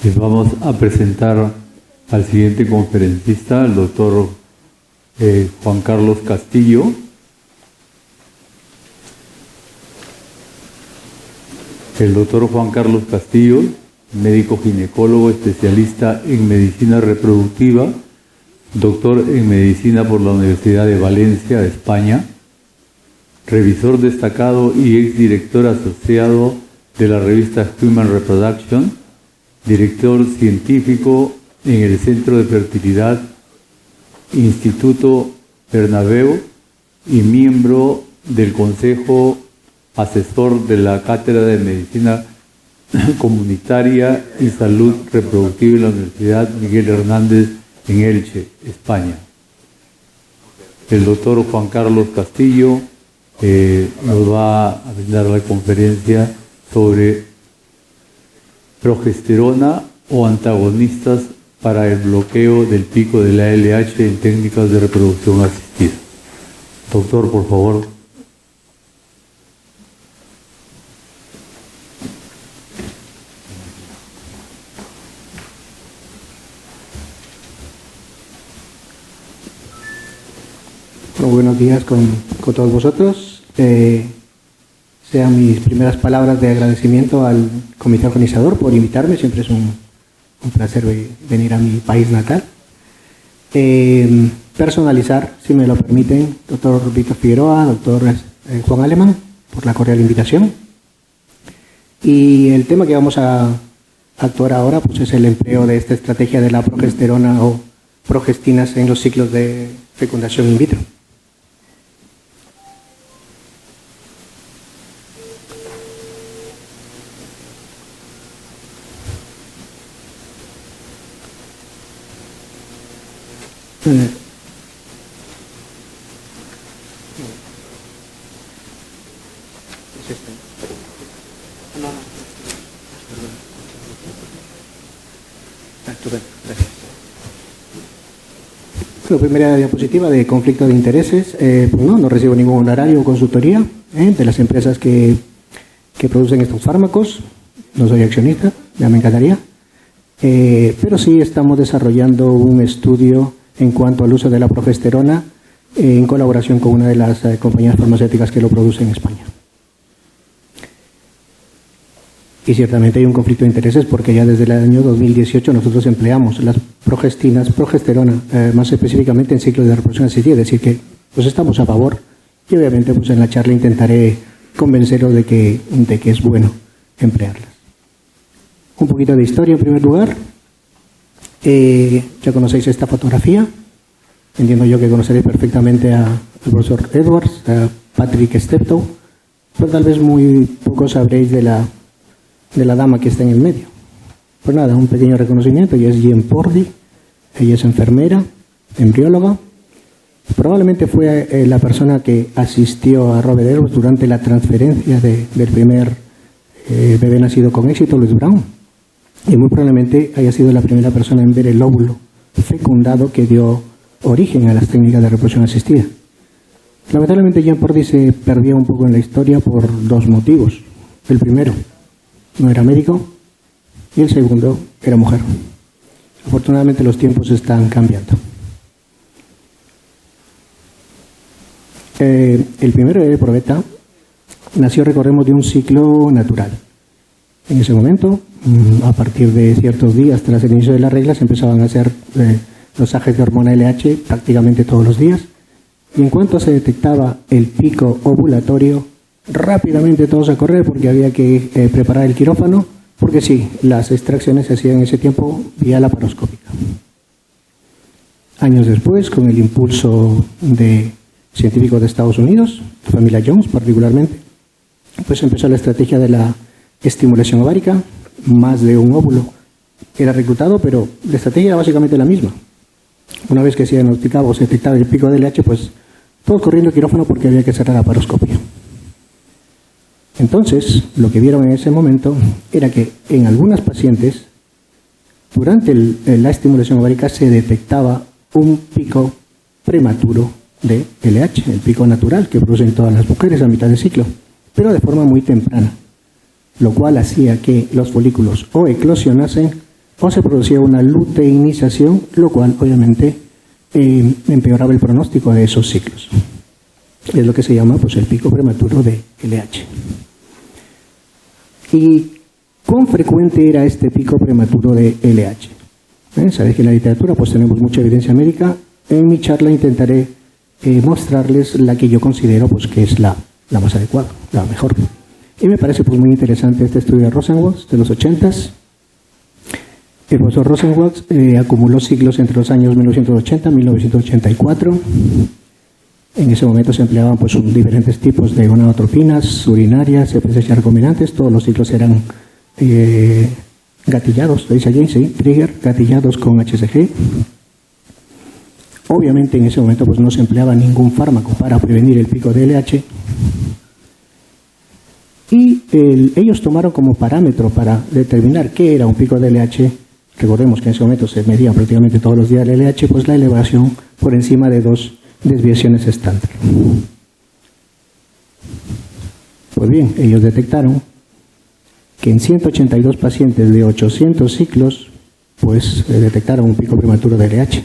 Les vamos a presentar al siguiente conferencista, el doctor Juan Carlos Castillo. El doctor Juan Carlos Castillo, médico ginecólogo, especialista en medicina reproductiva, doctor en medicina por la Universidad de Valencia, España, revisor destacado y exdirector asociado de la revista Human Reproduction, director científico en el Centro de Fertilidad Instituto Bernabéu y miembro del Consejo Asesor de la Cátedra de Medicina Comunitaria y Salud Reproductiva en la Universidad Miguel Hernández en Elche, España. El doctor Juan Carlos Castillo nos va a brindar la conferencia sobre progesterona o antagonistas para el bloqueo del pico de la LH en técnicas de reproducción asistida. Doctor, por favor. Bueno, buenos días con todos vosotros. Sean mis primeras palabras de agradecimiento al comité organizador por invitarme. Siempre es un placer venir a mi país natal. Personalizar, si me lo permiten, doctor Víctor Figueroa, doctor Juan Alemán, por la cordial invitación. Y el tema que vamos a actuar ahora pues es el empleo de esta estrategia de la progesterona o progestinas en los ciclos de fecundación in vitro. La primera diapositiva de conflicto de intereses. No recibo ningún honorario o consultoría de las empresas que producen estos fármacos. No soy accionista, ya me encantaría. Pero sí estamos desarrollando un estudio en cuanto al uso de la progesterona en colaboración con una de las compañías farmacéuticas que lo producen en España. Y ciertamente hay un conflicto de intereses porque ya desde el año 2018 nosotros empleamos las progesterona, más específicamente en ciclos de reproducción asistida, es decir que pues estamos a favor y obviamente pues en la charla intentaré convenceros de que es bueno emplearlas. Un poquito de historia en primer lugar. Ya conocéis esta fotografía. Entiendo yo que conoceréis perfectamente al profesor Edwards, a Patrick Steptoe, pero tal vez muy poco sabréis de la dama que está en el medio. Pues nada, un pequeño reconocimiento. Ella es Jean Pordy, ella es enfermera, embrióloga. Probablemente fue la persona que asistió a Robert Edwards durante la transferencia del primer bebé nacido con éxito, Louis Brown. Y muy probablemente haya sido la primera persona en ver el óvulo fecundado que dio origen a las técnicas de reproducción asistida. Lamentablemente Jean Pordy se perdió un poco en la historia por dos motivos. El primero, no era médico, y el segundo, era mujer. Afortunadamente los tiempos están cambiando. El primero bebé probeta nació, recordemos, de un ciclo natural. En ese momento, a partir de ciertos días tras el inicio de las reglas, empezaban a hacer dosajes de hormona LH prácticamente todos los días. Y en cuanto se detectaba el pico ovulatorio, rápidamente todos a correr porque había que preparar el quirófano, porque sí, las extracciones se hacían en ese tiempo vía laparoscópica. Años después, con el impulso de científicos de Estados Unidos, la familia Jones particularmente, pues empezó la estrategia de la estimulación ovárica. Más de un óvulo era reclutado, pero la estrategia era básicamente la misma. Una vez que se diagnosticaba o se detectaba el pico de LH, pues todos corriendo al quirófano porque había que hacer la laparoscopia. Entonces, lo que vieron en ese momento era que en algunas pacientes, durante la estimulación ovárica, se detectaba un pico prematuro de LH, el pico natural que producen todas las mujeres a mitad de ciclo, pero de forma muy temprana, lo cual hacía que los folículos o eclosionasen o se producía una luteinización, lo cual obviamente empeoraba el pronóstico de esos ciclos. Es lo que se llama pues, el pico prematuro de LH. ¿Y cuán frecuente era este pico prematuro de LH? Sabéis que en la literatura pues, tenemos mucha evidencia médica. En mi charla intentaré mostrarles la que yo considero pues, que es la más adecuada, la mejor. Y me parece pues, muy interesante este estudio de Rosenwald de los 80s. El profesor Rosenwald acumuló ciclos entre los años 1980 y 1984. En ese momento se empleaban pues, diferentes tipos de gonadotropinas, urinarias, FSH recombinantes. Todos los ciclos eran gatillados, lo dice allí, sí, trigger, gatillados con HCG. Obviamente en ese momento pues, no se empleaba ningún fármaco para prevenir el pico de LH. Y ellos tomaron como parámetro para determinar qué era un pico de LH. Recordemos que en ese momento se medía prácticamente todos los días el LH, pues la elevación por encima de 2 desviaciones estándar. Pues bien, ellos detectaron que en 182 pacientes de 800 ciclos, pues detectaron un pico prematuro de LH.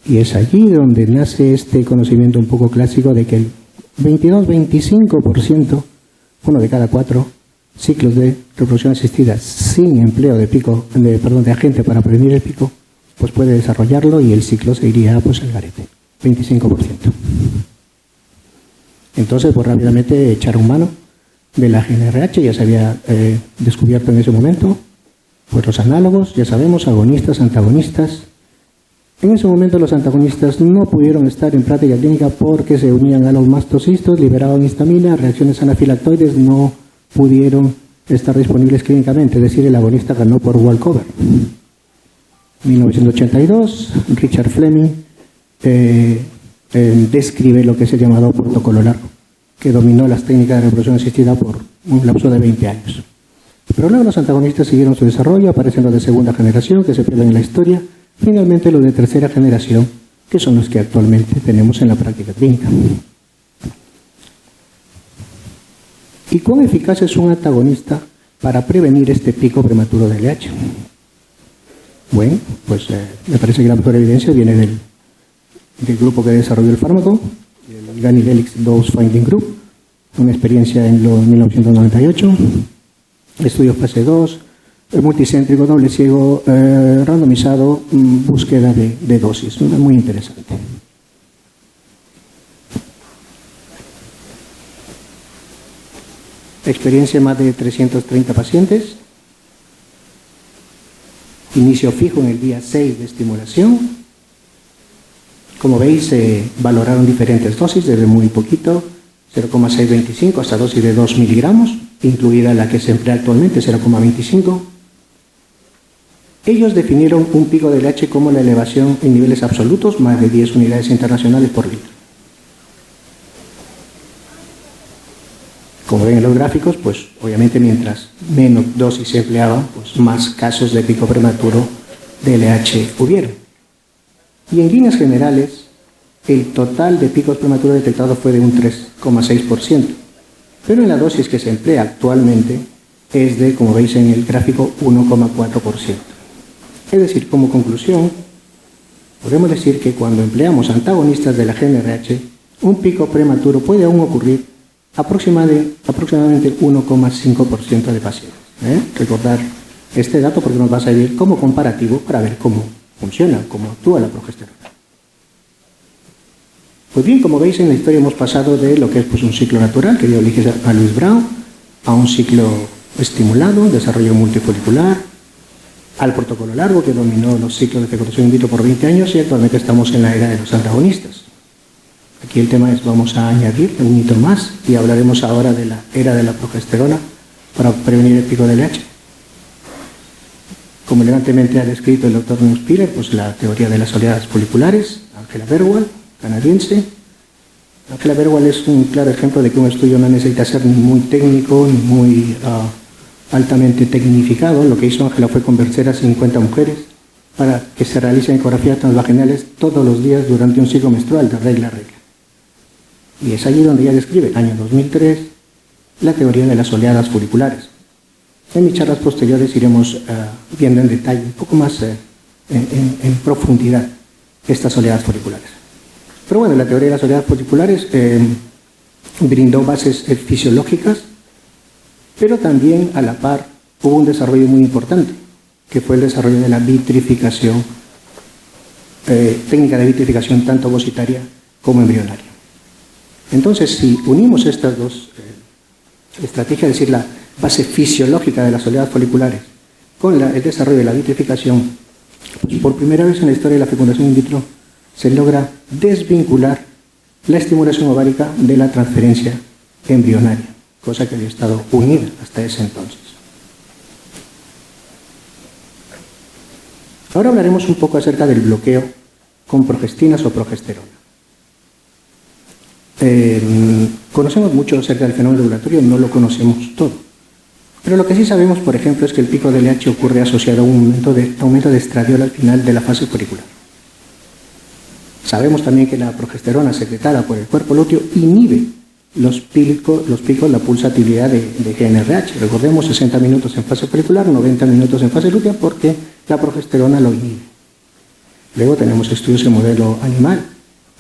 Y es allí donde nace este conocimiento un poco clásico de que el 22-25%, uno de cada 4 ciclos de reproducción asistida sin empleo de agente para prevenir el pico, pues puede desarrollarlo y el ciclo se iría pues al garete, 25%. Entonces, pues rápidamente echaron mano de la GNRH, ya se había descubierto en ese momento, pues los análogos, ya sabemos, agonistas, antagonistas. En ese momento los antagonistas no pudieron estar en práctica clínica porque se unían a los mastocistos, liberaban histamina, reacciones anafilactoides, no pudieron estar disponibles clínicamente, es decir, el agonista ganó por walkover. 1982, Richard Fleming describe lo que es el llamado protocolo largo, que dominó las técnicas de reproducción asistida por un lapso de 20 años. Pero luego los antagonistas siguieron su desarrollo, aparecen los de segunda generación, que se pierden en la historia, finalmente los de tercera generación, que son los que actualmente tenemos en la práctica clínica. ¿Y cuán eficaz es un antagonista para prevenir este pico prematuro de LH? Bueno, pues me parece que la mejor evidencia viene del grupo que desarrolló el fármaco, el Ganirelix Dose Finding Group, una experiencia en 1998, estudio fase 2, multicéntrico, doble ciego, randomizado, búsqueda de dosis, muy interesante. Experiencia en más de 330 pacientes. Inicio fijo en el día 6 de estimulación. Como veis, se valoraron diferentes dosis, desde muy poquito, 0,625 hasta dosis de 2 miligramos, incluida la que se emplea actualmente, 0,25. Ellos definieron un pico de LH como la elevación en niveles absolutos, más de 10 unidades internacionales por litro. Como ven en los gráficos, pues obviamente mientras menos dosis se empleaban, pues más casos de pico prematuro de LH hubieron. Y en líneas generales, el total de picos prematuros detectados fue de un 3,6%. Pero en la dosis que se emplea actualmente es de, como veis en el gráfico, 1,4%. Es decir, como conclusión, podemos decir que cuando empleamos antagonistas de la GNRH, un pico prematuro puede aún ocurrir aproximadamente 1,5% de pacientes. Recordar este dato porque nos va a servir como comparativo para ver cómo funciona, cómo actúa la progesterona. Pues bien, como veis en la historia hemos pasado de lo que es pues, un ciclo natural, que dio origen a Louis Brown, a un ciclo estimulado, desarrollo multifolicular, al protocolo largo que dominó los ciclos de fecundación in vitro por 20 años y actualmente estamos en la era de los antagonistas. Aquí el tema es, vamos a añadir un hito más y hablaremos ahora de la era de la progesterona para prevenir el pico de LH. Como elegantemente ha descrito el doctor Neuspieler, pues la teoría de las oleadas foliculares, Angela Berwald, canadiense. Angela Berwald es un claro ejemplo de que un estudio no necesita ser ni muy técnico ni muy altamente tecnificado. Lo que hizo Angela fue convencer a 50 mujeres para que se realicen ecografías transvaginales todos los días durante un ciclo menstrual de regla a regla. Y es allí donde ella describe, año 2003, la teoría de las oleadas foliculares. En mis charlas posteriores iremos viendo en detalle, un poco más en profundidad, estas oleadas foliculares. Pero bueno, la teoría de las oleadas foliculares brindó bases fisiológicas, pero también a la par hubo un desarrollo muy importante, que fue el desarrollo de la vitrificación, técnica de vitrificación tanto ovocitaria como embrionaria. Entonces, si unimos estas dos estrategias, es decir, la base fisiológica de las oleadas foliculares con el desarrollo de la vitrificación, pues por primera vez en la historia de la fecundación in vitro se logra desvincular la estimulación ovárica de la transferencia embrionaria, cosa que había estado unida hasta ese entonces. Ahora hablaremos un poco acerca del bloqueo con progestinas o progesterona. Conocemos mucho acerca del fenómeno ovulatorio, no lo conocemos todo. Pero lo que sí sabemos, por ejemplo, es que el pico de LH ocurre asociado a un aumento de estradiol al final de la fase folicular. Sabemos también que la progesterona secretada por el cuerpo lúteo inhibe los picos, la pulsatividad de GnRH. Recordemos, 60 minutos en fase folicular, 90 minutos en fase lútea, porque la progesterona lo inhibe. Luego tenemos estudios en modelo animal,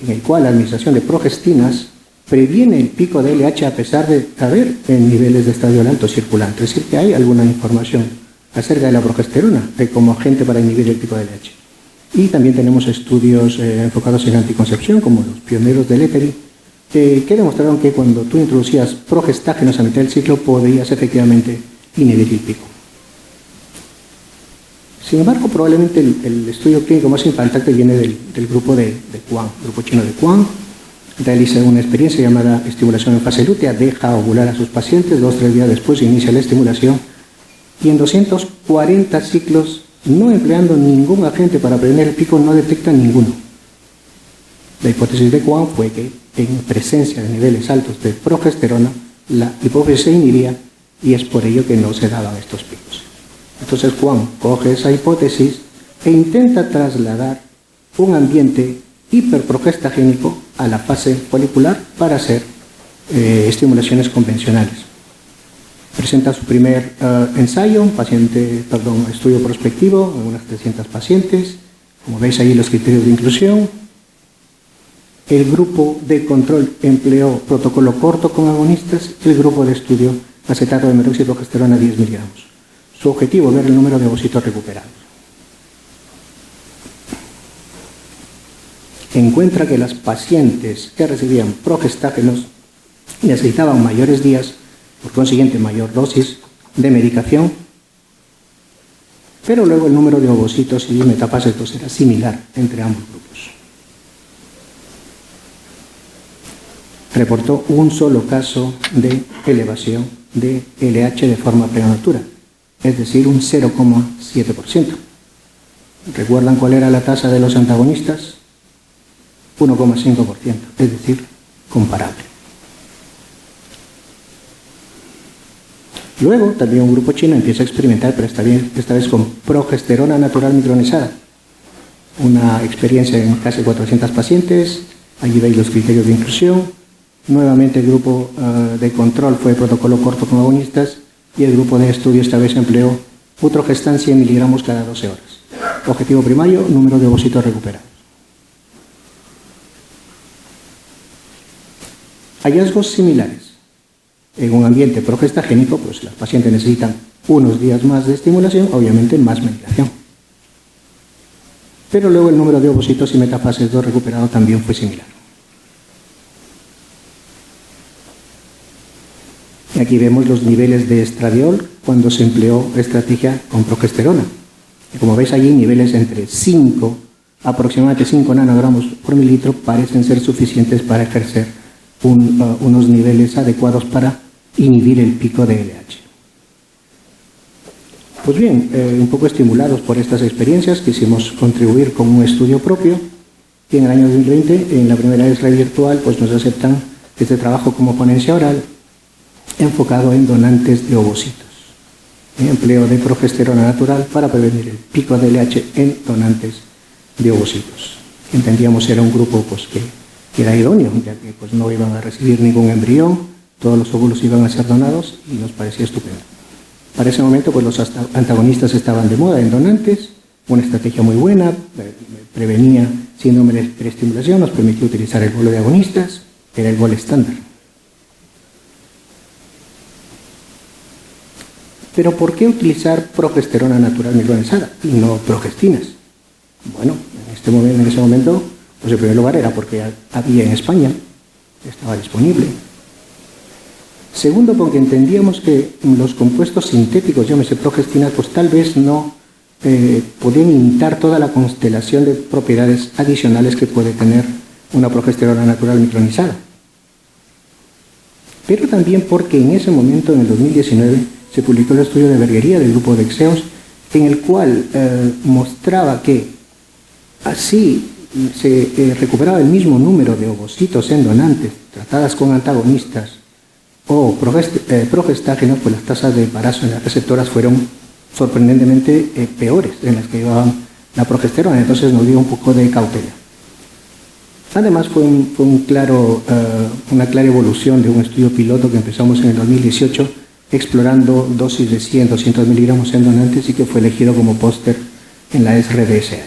en el cual la administración de progestinas previene el pico de LH a pesar de haber niveles de estradiol alto circulante. Es decir, que hay alguna información acerca de la progesterona como agente para inhibir el pico de LH. Y también tenemos estudios enfocados en anticoncepción, como los pioneros del Leteri, que demostraron que cuando tú introducías progestágenos a mitad del ciclo podías efectivamente inhibir el pico. Sin embargo, probablemente el estudio clínico más impactante viene del grupo de Quang, grupo chino de Quang. Realiza una experiencia llamada estimulación en fase lútea, deja ovular a sus pacientes, 2 o 3 días después inicia la estimulación y en 240 ciclos, no empleando ningún agente para prevenir el pico, no detecta ninguno. La hipótesis de Quang fue que en presencia de niveles altos de progesterona, la hipófisis se inhibía y es por ello que no se daban estos picos. Entonces Quang coge esa hipótesis e intenta trasladar un ambiente hiperprogestagénico a la fase folicular para hacer estimulaciones convencionales. Presenta su primer ensayo, estudio prospectivo, en unas 300 pacientes. Como veis ahí los criterios de inclusión. El grupo de control empleó protocolo corto con agonistas, el grupo de estudio acetato de meroxiprogesterona 10 miligramos. Su objetivo, ver el número de ovocitos recuperados. Encuentra que las pacientes que recibían progestágenos necesitaban mayores días, por consiguiente mayor dosis de medicación, pero luego el número de ovocitos y metafacetos era similar entre ambos grupos. Reportó un solo caso de elevación de LH de forma prematura, es decir, un 0,7%. ¿Recuerdan cuál era la tasa de los antagonistas? 1,5%, es decir, comparable. Luego, también un grupo chino empieza a experimentar, pero esta vez con progesterona natural micronizada. Una experiencia en casi 400 pacientes, allí veis los criterios de inclusión. Nuevamente el grupo de control fue protocolo corto con agonistas y el grupo de estudio esta vez empleó putrogestan 100 miligramos cada 12 horas. Objetivo primario, número de ovocitos recuperados. Hallazgos similares. En un ambiente progestagénico, pues las pacientes necesitan unos días más de estimulación, obviamente más medicación. Pero luego el número de ovocitos y metafases 2 recuperados también fue similar. Aquí vemos los niveles de estradiol cuando se empleó estrategia con progesterona. Y como veis allí, niveles entre 5, aproximadamente 5 nanogramos por mililitro, parecen ser suficientes para ejercer unos niveles adecuados para inhibir el pico de LH. Pues bien, un poco estimulados por estas experiencias, quisimos contribuir con un estudio propio y en el año 2020, en la primera Israel virtual, pues nos aceptan este trabajo como ponencia oral enfocado en donantes de ovocitos. Empleo de progesterona natural para prevenir el pico de LH en donantes de ovocitos. Entendíamos era un grupo pues, que era idóneo, ya que pues, no iban a recibir ningún embrión, todos los óvulos iban a ser donados y nos parecía estupendo. Para ese momento, pues los antagonistas estaban de moda en donantes, una estrategia muy buena, prevenía síndrome de hiperestimulación, nos permitió utilizar el bolo de agonistas, era el bolo estándar. Pero ¿por qué utilizar progesterona natural micronizada y no progestinas? Bueno, en ese momento, pues en primer lugar era porque había en España, estaba disponible. Segundo, porque entendíamos que los compuestos sintéticos, llámese progestinas, pues tal vez no podían imitar toda la constelación de propiedades adicionales que puede tener una progesterona natural micronizada. Pero también porque en ese momento, en el 2019, se publicó el estudio de Berguería del grupo de Exeos, en el cual mostraba que así se recuperaba el mismo número de ovocitos en donantes tratadas con antagonistas o progestágenos, pues las tasas de embarazo en las receptoras fueron sorprendentemente peores en las que llevaban la progesterona, entonces nos dio un poco de cautela. Además fue una clara evolución de un estudio piloto que empezamos en el 2018 explorando dosis de 100, 200 miligramos en donantes y que fue elegido como póster en la ESRE de ese año.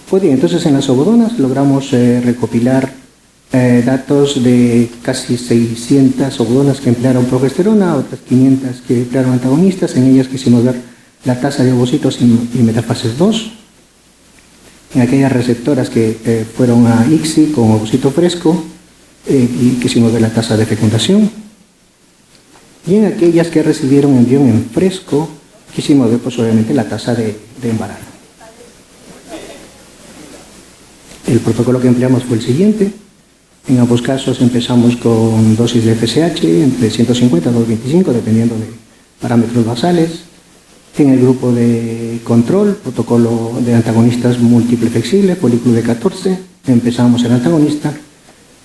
Pues bien, entonces en las ovodonas logramos recopilar datos de casi 600 ovodonas que emplearon progesterona, otras 500 que emplearon antagonistas. En ellas quisimos ver la tasa de ovocitos y metafases 2. En aquellas receptoras que fueron a ICSI con ovocito fresco y quisimos ver la tasa de fecundación. Y en aquellas que recibieron embrión en fresco, quisimos ver pues obviamente la tasa de embarazo. El protocolo que empleamos fue el siguiente. En ambos casos empezamos con dosis de FSH entre 150 y 225, dependiendo de parámetros basales. En el grupo de control, protocolo de antagonistas múltiple flexible, folículo de 14, empezamos el antagonista.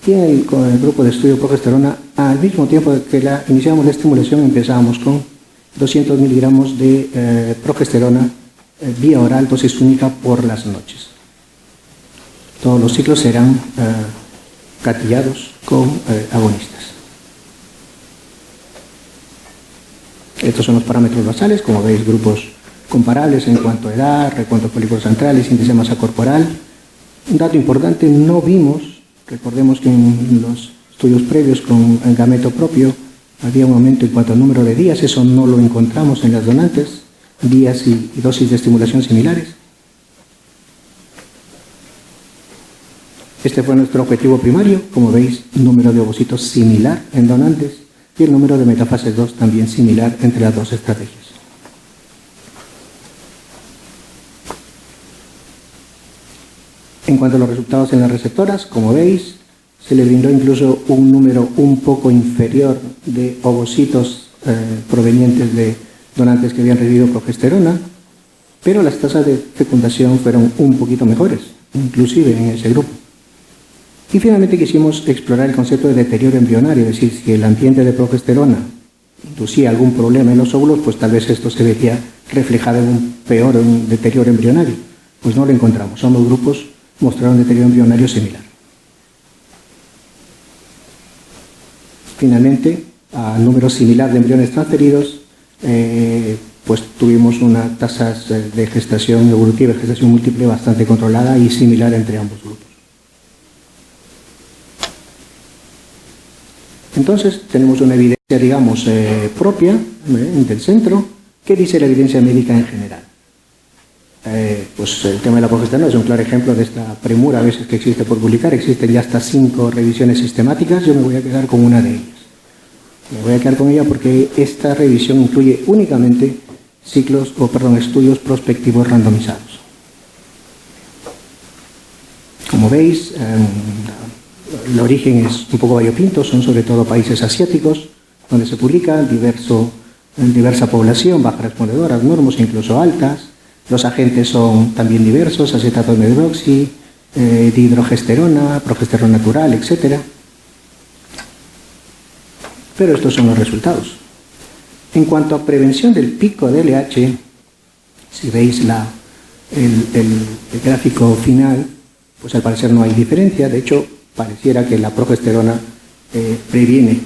Y con el grupo de estudio progesterona, al mismo tiempo que iniciamos la estimulación, empezábamos con 200 miligramos de progesterona vía oral, dosis única por las noches. Todos los ciclos serán gatillados con agonistas. Estos son los parámetros basales, como veis, grupos comparables en cuanto a edad, recuento de folículos centrales, índice de masa corporal. Un dato importante, no vimos, recordemos que en los estudios previos con el gameto propio había un aumento en cuanto al número de días, eso no lo encontramos en las donantes, días y dosis de estimulación similares. Este fue nuestro objetivo primario, como veis, número de ovocitos similar en donantes y el número de metafases 2 también similar entre las dos estrategias. En cuanto a los resultados en las receptoras, como veis, se le brindó incluso un número un poco inferior de ovocitos provenientes de donantes que habían recibido progesterona, pero las tasas de fecundación fueron un poquito mejores, inclusive en ese grupo. Y finalmente quisimos explorar el concepto de deterioro embrionario, es decir, si el ambiente de progesterona inducía algún problema en los óvulos, pues tal vez esto se vería reflejado en un peor deterioro embrionario. Pues no lo encontramos, ambos grupos mostraron deterioro embrionario similar. Finalmente, a número similar de embriones transferidos, pues tuvimos unas tasas de gestación evolutiva y gestación múltiple bastante controlada y similar entre ambos grupos. Entonces, tenemos una evidencia, digamos, propia del centro. ¿Qué dice la evidencia médica en general? Pues el tema de la progesterona es un claro ejemplo de esta premura a veces que existe por publicar. Existen ya hasta 5 revisiones sistemáticas, yo me voy a quedar con una de ellas. Me voy a quedar con ella porque esta revisión incluye únicamente estudios prospectivos randomizados. Como veis, el origen es un poco variopinto, son sobre todo países asiáticos, donde se publica diversa población, baja respondedoras, normos incluso altas. Los agentes son también diversos, acetato de hidroxi, dihidrogesterona, progesterona natural, etc. Pero estos son los resultados. En cuanto a prevención del pico de LH, si veis el gráfico final, pues al parecer no hay diferencia. De hecho, pareciera que la progesterona previene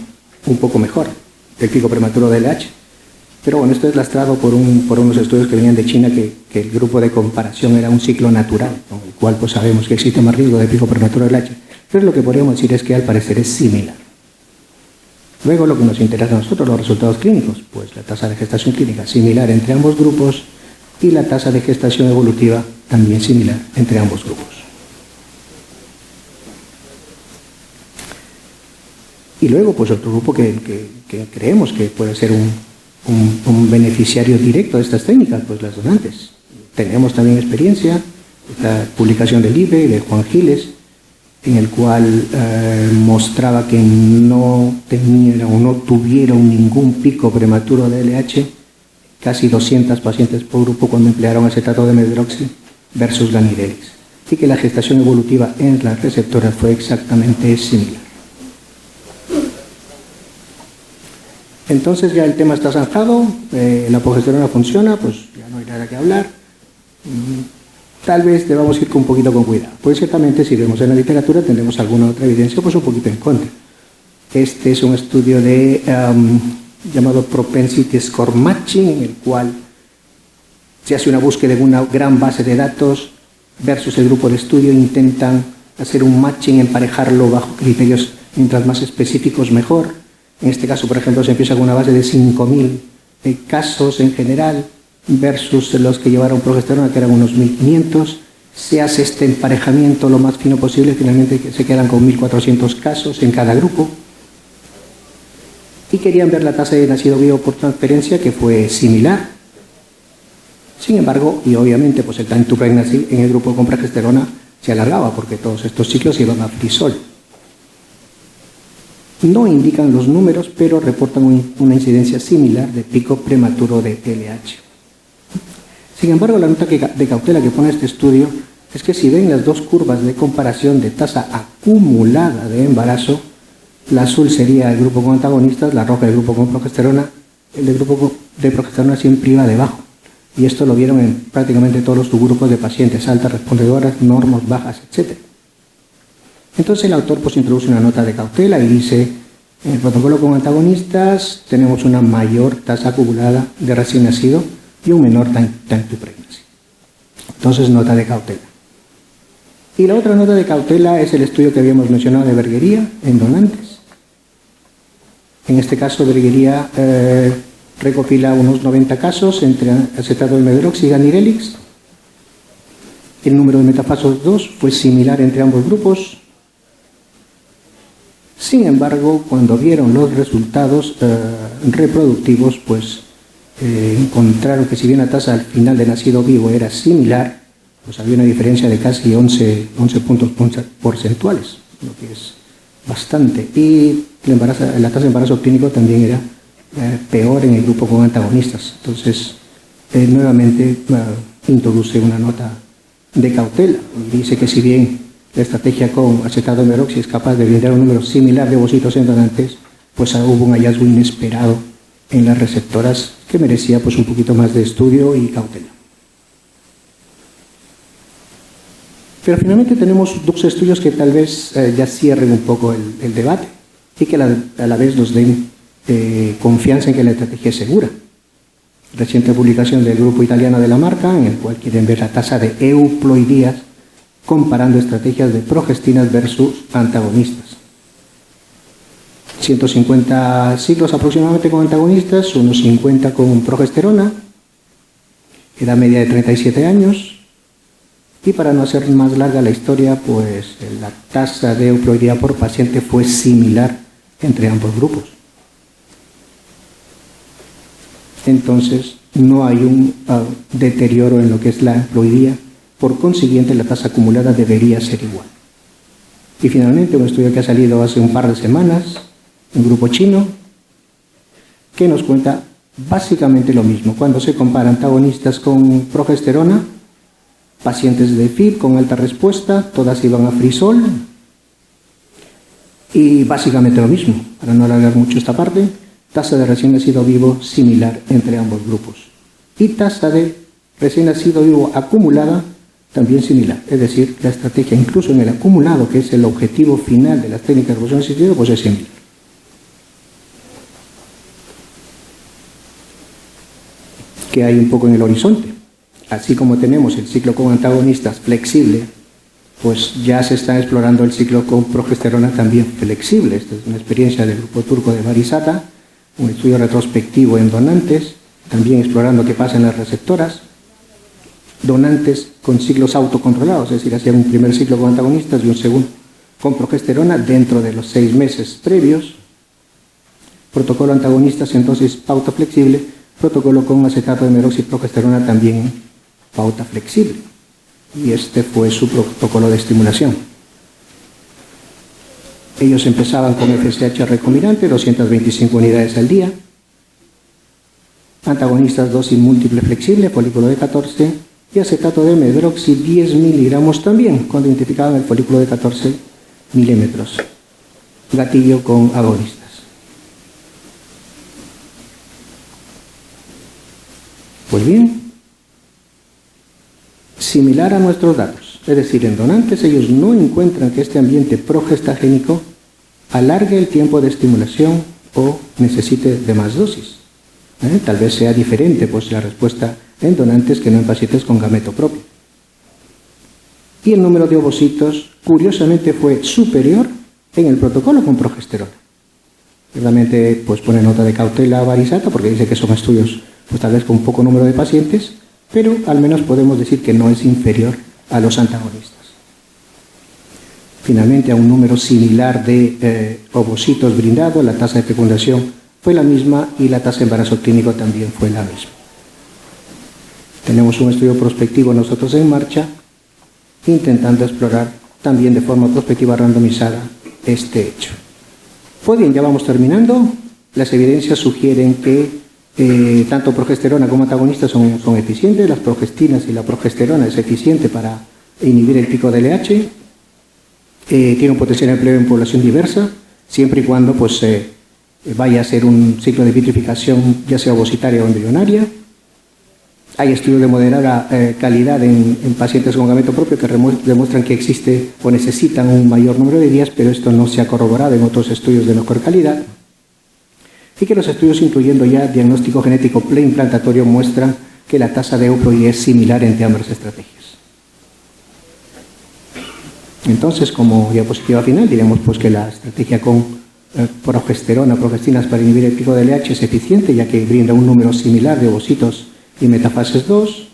un poco mejor del pico prematuro de LH. Pero bueno, esto es lastrado por unos estudios que venían de China, que el grupo de comparación era un ciclo natural, con el cual pues sabemos que existe más riesgo de pico prematuro del H. Pero lo que podríamos decir es que al parecer es similar. Luego lo que nos interesa a nosotros, los resultados clínicos, pues la tasa de gestación clínica similar entre ambos grupos y la tasa de gestación evolutiva también similar entre ambos grupos. Y luego pues otro grupo que creemos que puede ser un beneficiario directo de estas técnicas, pues las donantes. Tenemos también experiencia, la publicación del IBE de Juan Giles, en el cual mostraba que no tenía o no tuvieron ningún pico prematuro de LH, casi 200 pacientes por grupo cuando emplearon acetato de medroxi versus ganirelix, y que la gestación evolutiva en las receptoras fue exactamente similar. Entonces ya el tema está zanjado, la progesterona funciona, pues ya no hay nada que hablar. Tal vez debamos ir un poquito con cuidado, pues ciertamente si vemos en la literatura tendremos alguna otra evidencia pues un poquito en contra. Este es un estudio llamado Propensity Score Matching, en el cual se hace una búsqueda en una gran base de datos versus el grupo de estudio, intentan hacer un matching, emparejarlo bajo criterios mientras más específicos mejor. En este caso, por ejemplo, se empieza con una base de 5.000 casos en general versus los que llevaron progesterona, que eran unos 1.500. Se hace este emparejamiento lo más fino posible, finalmente se quedan con 1.400 casos en cada grupo. Y querían ver la tasa de nacido vivo por transferencia, que fue similar. Sin embargo, y obviamente, pues el time to pregnancy en el grupo con progesterona se alargaba, porque todos estos ciclos iban a frisol. No indican los números, pero reportan una incidencia similar de pico prematuro de LH. Sin embargo, la nota de cautela que pone este estudio es que si ven las dos curvas de comparación de tasa acumulada de embarazo, la azul sería el grupo con antagonistas, la roja el grupo con progesterona, el del grupo de progesterona siempre iba debajo. Y esto lo vieron en prácticamente todos los subgrupos de pacientes, altas respondedoras, normos, bajas, etc. Entonces el autor pues introduce una nota de cautela y dice: en el protocolo con antagonistas tenemos una mayor tasa acumulada de recién nacido y un menor time to pregnancy. Entonces, nota de cautela. Y la otra nota de cautela es el estudio que habíamos mencionado de Berguería en donantes. En este caso, Berguería recopila unos 90 casos entre acetato de medroxi y ganirelix. El número de metafasos 2 fue similar entre ambos grupos. Sin embargo, cuando vieron los resultados reproductivos, pues encontraron que si bien la tasa al final de nacido vivo era similar, pues había una diferencia de casi 11 puntos porcentuales, lo que es bastante. Y la tasa de embarazo clínico también era peor en el grupo con antagonistas. Entonces, nuevamente introduce una nota de cautela y dice que si bien la estrategia con acetato de medroxi es capaz de brindar un número similar de ovocitos en donantes, pues hubo un hallazgo inesperado en las receptoras que merecía pues un poquito más de estudio y cautela. Pero finalmente tenemos dos estudios que tal vez ya cierren un poco el debate y que a la vez nos den confianza en que la estrategia es segura. Reciente publicación del grupo italiano de la marca, en el cual quieren ver la tasa de euploidías comparando estrategias de progestinas versus antagonistas. 150 ciclos aproximadamente con antagonistas, unos 50 con progesterona, edad media de 37 años, y para no hacer más larga la historia, pues la tasa de euploidía por paciente fue similar entre ambos grupos. Entonces, no hay un deterioro en lo que es la euploidía, por consiguiente la tasa acumulada debería ser igual. Y finalmente, un estudio que ha salido hace un par de semanas, un grupo chino, que nos cuenta básicamente lo mismo. Cuando se compara antagonistas con progesterona, pacientes de FIB con alta respuesta, todas iban a frisol, y básicamente lo mismo, para no alargar mucho esta parte, tasa de recién nacido vivo similar entre ambos grupos. Y tasa de recién nacido vivo acumulada también similar, es decir, la estrategia incluso en el acumulado, que es el objetivo final de las técnicas de reproducción asistida, pues es similar. que hay un poco en el horizonte. Así como tenemos el ciclo con antagonistas flexible, pues ya se está explorando el ciclo con progesterona también flexible. Esta es una experiencia del grupo turco de Barisata, un estudio retrospectivo en donantes, también explorando qué pasa en las receptoras. Donantes con ciclos autocontrolados, es decir, hacían un primer ciclo con antagonistas y un segundo con progesterona dentro de los 6 meses previos. Protocolo antagonistas, entonces pauta flexible, protocolo con acetato de meroxiprogesterona también pauta flexible. Y este fue su protocolo de estimulación. Ellos empezaban con FSH recombinante, 225 unidades al día. Antagonistas dosis múltiple flexible, folículo de 14, y acetato de medroxi 10 miligramos también, cuando identificaban el folículo de 14 milímetros. Gatillo con agonistas. Pues bien, similar a nuestros datos, es decir, en donantes ellos no encuentran que este ambiente progestagénico alargue el tiempo de estimulación o necesite de más dosis. Tal vez sea diferente pues, la respuesta en donantes que no en pacientes con gameto propio. Y el número de ovocitos, curiosamente, fue superior en el protocolo con progesterona. Realmente pues, pone nota de cautela a Barisata porque dice que son estudios pues, tal vez con poco número de pacientes, pero al menos podemos decir que no es inferior a los antagonistas. Finalmente, a un número similar de ovocitos brindado, la tasa de fecundación fue la misma y la tasa de embarazo clínico también fue la misma. Tenemos un estudio prospectivo nosotros en marcha, intentando explorar también de forma prospectiva randomizada este hecho. Pues bien, ya vamos terminando. Las evidencias sugieren que tanto progesterona como antagonistas son eficientes. Las progestinas y la progesterona es eficiente para inhibir el pico de LH. Tiene un potencial de empleo en población diversa, siempre y cuando pues, vaya a ser un ciclo de vitrificación, ya sea ovocitaria o embrionaria. Hay estudios de moderada calidad en pacientes con gameto propio que demuestran que existe o necesitan un mayor número de días, pero esto no se ha corroborado en otros estudios de mejor calidad. Y que los estudios, incluyendo ya diagnóstico genético preimplantatorio, muestran que la tasa de EUPROI es similar entre ambas estrategias. Entonces, como diapositiva final, diremos pues, que la estrategia con progesterona, progestinas para inhibir el pico de LH es eficiente, ya que brinda un número similar de ovocitos y metafases 2.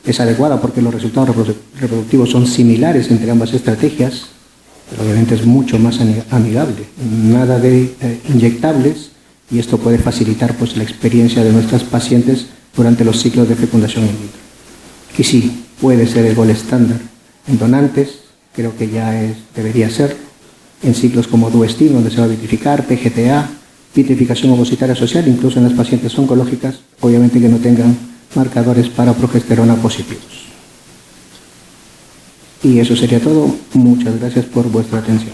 Es adecuada porque los resultados reproductivos son similares entre ambas estrategias, pero obviamente es mucho más amigable. Nada de inyectables, y esto puede facilitar pues, la experiencia de nuestras pacientes durante los ciclos de fecundación in vitro. Y sí, puede ser el gol estándar en donantes, creo que ya debería ser, en ciclos como Duestin, donde se va a vitrificar, PGTA, vitrificación ovocitaria social, incluso en las pacientes oncológicas, obviamente que no tengan marcadores para progesterona positivos. Y eso sería todo. Muchas gracias por vuestra atención.